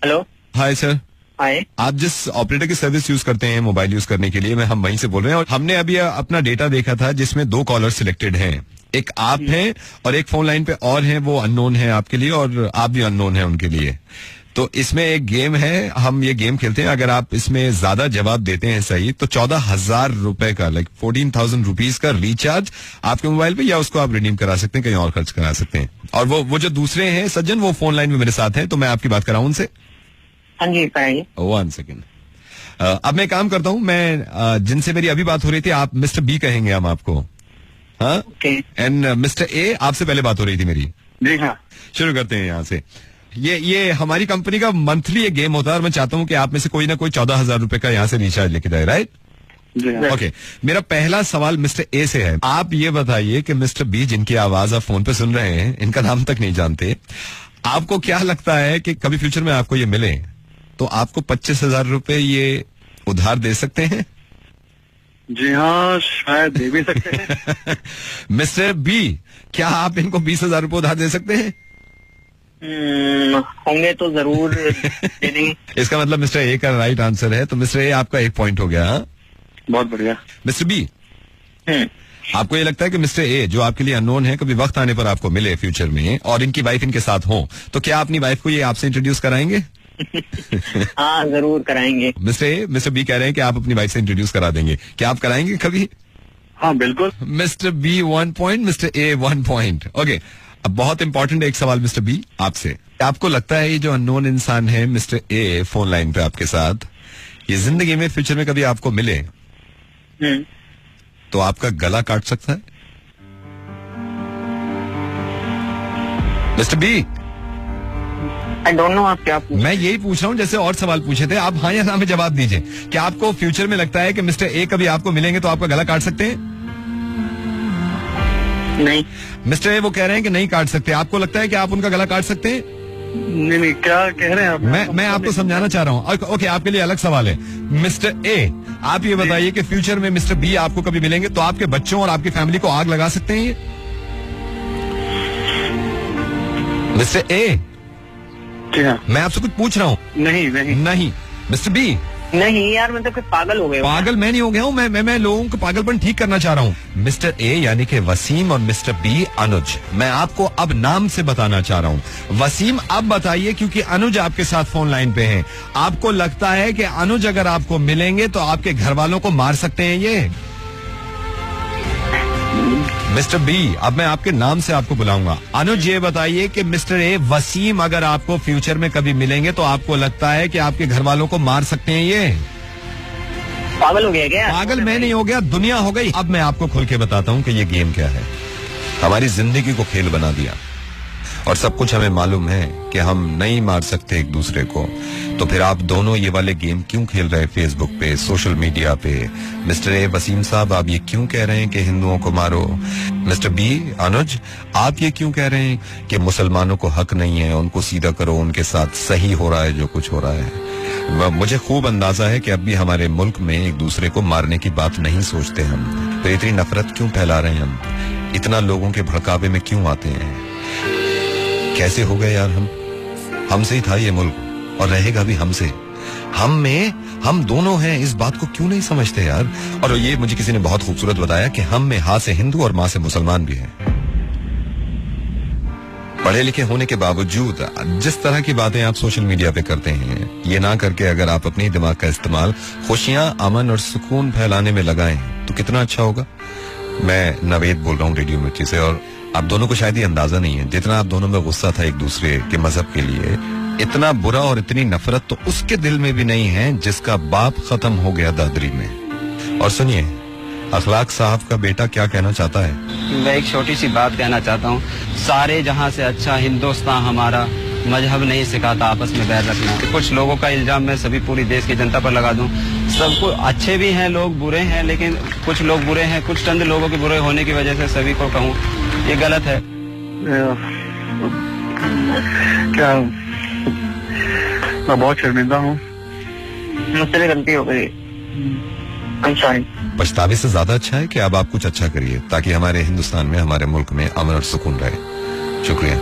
Hello. Hi sir. हाय। आप जिस operator की सर्विस यूज करते हैं मोबाइल यूज करने के लिए, हम वहीं से बोल रहे हैं। और हमने अभी अपना डेटा देखा था जिसमें 2 कॉलर सिलेक्टेड हैं। एक आप हैं और एक फोन लाइन पे और हैं, वो अननोन है आपके लिए और आप भी अननोन है उनके लिए। तो इसमें एक गेम है, हम ये गेम खेलते हैं। अगर आप इसमें ज्यादा जवाब देते हैं सही तो 14,000 रुपए का 14,000 रुपीज का रिचार्ज आपके मोबाइल पे, या उसको आप रिडीम करा सकते हैं, कहीं और खर्च करा सकते हैं। और वो जो दूसरे हैं सज्जन, वो फोन लाइन में मेरे साथ हैं, तो मैं आपकी बात कराऊं उनसे। हाँ जी कराइए। 1 सेकेंड। अब मैं काम करता हूं, मैं जिनसे मेरी अभी बात हो रही थी, आप मिस्टर बी कहेंगे हम आपको। हाँ, एंड मिस्टर ए, आपसे पहले बात हो रही थी मेरी। जी हाँ। शुरू करते हैं यहाँ से। ये हमारी कंपनी का मंथली एक गेम होता है और मैं चाहता हूँ कि आप में से कोई ना कोई 14,000 रुपए का यहाँ से रिचार्ज लेके जाए, राइट? ओके, मेरा पहला सवाल मिस्टर ए से है। आप ये बताइए कि मिस्टर बी, जिनकी आवाज आप फोन पे सुन रहे हैं, इनका नाम तक नहीं जानते, आपको क्या लगता है कि कभी फ्यूचर में आपको ये मिले तो आपको 25,000 रुपए ये उधार दे सकते हैं? जी हाँ, शायद दे भी सकते हैं। मिस्टर बी, क्या आप इनको 20,000 रुपए उधार दे सकते हैं? होंगे तो जरूर दे देंगे। इसका मतलब मिस्टर ए का राइट आंसर है, तो मिस्टर ए आपका 1 पॉइंट हो गया। हाँ, बहुत बढ़िया। मिस्टर बी, आपको ये लगता है कि मिस्टर ए, जो आपके लिए अननोन है, कभी वक्त आने पर आपको मिले फ्यूचर में और इनकी वाइफ इनके साथ हो, तो क्या अपनी वाइफ को ये आपसे इंट्रोड्यूस कराएंगे? हाँ जरूर कराएंगे। मिस्टर बी कह रहे हैं कि आप अपनी वाइफ से इंट्रोड्यूस करा देंगे, क्या आप कराएंगे कभी? हाँ बिल्कुल। Mister B 1 point, mister A 1 point. Okay, अब बहुत इंपॉर्टेंट एक सवाल मिस्टर बी आपसे। आपको लगता है ये जो अननोन इंसान है मिस्टर ए फोन लाइन पे आपके साथ, ये जिंदगी में फ्यूचर में कभी आपको मिले तो आपका गला काट सकता है? Mister B, I don't know आप क्या मैं यही पूछ रहा हूँ जैसे और सवाल पूछे थे, आप हाँ या ना में जवाब दीजिए। क्या आपको फ्यूचर में लगता है कि मिस्टर ए कभी आपको मिलेंगे तो आपका गला काट सकते हैं? नहीं। मिस्टर ए वो कह रहे हैं कि नहीं काट सकते, आपको लगता है कि आप उनका गला काट सकते हैं? नहीं, क्या कह रहे हैं आप? मैं आपको समझाना चाह रहा हूँ। ओके, आपके लिए अलग सवाल है। मिस्टर ए, आप ये बताइए कि फ्यूचर में मिस्टर बी आपको कभी मिलेंगे तो आपके बच्चों और आपकी फैमिली को आग लगा सकते हैं ये? मिस्टर ए, जी हाँ। मैं आपसे कुछ पूछ रहा हूँ। नहीं। मिस्टर बी, नहीं यार, मैं तो फिर पागल हो गए। पागल मैं नहीं हो गया हूँ, मैं लोगों को पागलपन ठीक करना चाह रहा हूँ। मिस्टर ए यानी कि वसीम और मिस्टर बी अनुज, मैं आपको अब नाम से बताना चाह रहा हूँ। वसीम, अब बताइए, क्योंकि अनुज आपके साथ फोन लाइन पे हैं, आपको लगता है कि अनुज अगर आपको मिलेंगे तो आपके घर वालों को मार सकते हैं ये? मिस्टर बी, अब मैं आपके नाम से आपको बुलाऊंगा। अनुज, ये बताइए कि मिस्टर ए वसीम अगर आपको फ्यूचर में कभी मिलेंगे तो आपको लगता है कि आपके घर वालों को मार सकते हैं ये? पागल हो गया क्या? पागल मैं नहीं हो गया, दुनिया हो गई। अब मैं आपको खुल के बताता हूँ कि ये गेम क्या है। हमारी जिंदगी को खेल बना दिया और सब कुछ हमें मालूम है कि हम नहीं मार सकते एक दूसरे को, तो फिर आप दोनों ये वाले गेम क्यों खेल रहे हैं फेसबुक पे, सोशल मीडिया पे? मिस्टर ए वसीम साहब, आप ये क्यों कह रहे हैं कि हिंदुओं को मारो? मिस्टर बी अनुज, आप ये क्यों कह रहे हैं कि मुसलमानों को हक नहीं है, उनको सीधा करो, उनके साथ सही हो रहा है जो कुछ हो रहा है? मुझे खूब अंदाजा है कि अब भी हमारे मुल्क में एक दूसरे को मारने की बात नहीं सोचते हम, तो इतनी नफरत क्यों फैला रहे हैं हम? इतना लोगों के भड़कावे में क्यों आते हैं? कैसे हो गए यार हम? हमसे ही था ये मुल्क और रहेगा भी हमसे। हम में हम दोनों हैं, इस बात को क्यों नहीं समझते यार? और ये मुझे किसी ने बहुत खूबसूरत बताया कि हम में हां से हिंदू और मां से मुसलमान भी हैं। पढ़े लिखे होने के बावजूद जिस तरह की बातें आप सोशल मीडिया पे करते हैं, ये ना करके अगर आप अपने दिमाग का इस्तेमाल खुशियां, अमन और सुकून फैलाने में लगाएं तो कितना अच्छा होगा। मैं नवेद बोल रहा हूँ रेडियो मिर्ची से, और आप दोनों को शायद ये अंदाजा नहीं है, जितना आप दोनों में गुस्सा था एक दूसरे के मजहब के लिए, इतना बुरा और इतनी नफरत तो उसके दिल में भी नहीं है जिसका बाप खत्म हो गया दादरी में। और सुनिए, अखलाक साहब का बेटा क्या कहना चाहता है। मैं एक छोटी सी बात कहना चाहता हूँ। सारे जहाँ से अच्छा हिंदुस्तान हमारा, मजहब नहीं सिखाता आपस में बैर रखना। कुछ लोगों का इल्जाम मैं सभी पूरी देश की जनता पर लगा दूं। सबको अच्छे भी हैं लोग, बुरे हैं, लेकिन कुछ लोग बुरे हैं, कुछ चंद लोगों के बुरे होने की वजह से सभी को कहूँ ये गलत है। क्या मैं बहुत शर्मिंदा हूँ, मुझसे भी गलती हो गई। I'm sorry। पछतावे से ज्यादा अच्छा है कि अब आप कुछ अच्छा करिए ताकि हमारे हिंदुस्तान में, हमारे मुल्क में अमन और सुकून रहे। शुक्रिया।